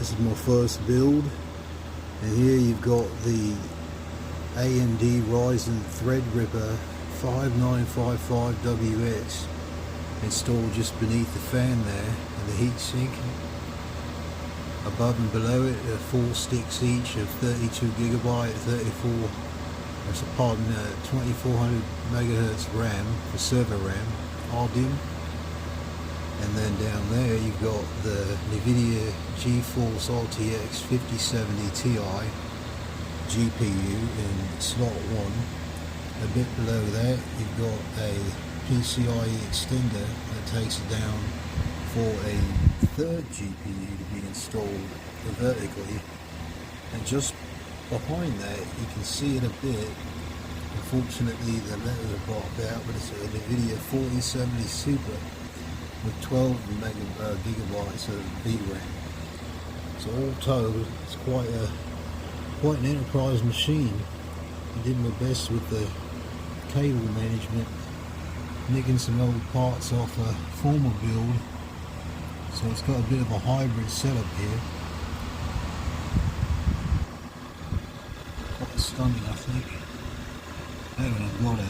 This is my first build, and here you've got the AMD Ryzen Threadripper 5955WX installed just beneath the fan there, and the heatsink. Above and below it are 4 sticks each of 32GB, 2400 megahertz RAM for server RAM, RDIMM. And then down there you've got the NVIDIA GeForce RTX 5070 Ti GPU in slot 1. A bit below that you've got a PCIe extender that takes it down for a third GPU to be installed vertically. And just behind that you can see it a bit. Unfortunately the letters are blocked out, but it's a NVIDIA 4070 Super with 12 gigabytes of VRAM. So all told, it's quite an enterprise machine. I did my best with the cable management, nicking some old parts off a former build. So it's got a bit of a hybrid setup here. Quite stunning, I think. And I've got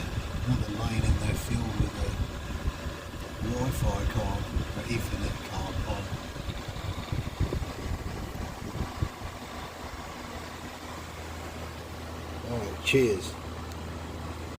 another lane in there filled with a Wi-Fi card, or Ethernet card pod. Alright, cheers.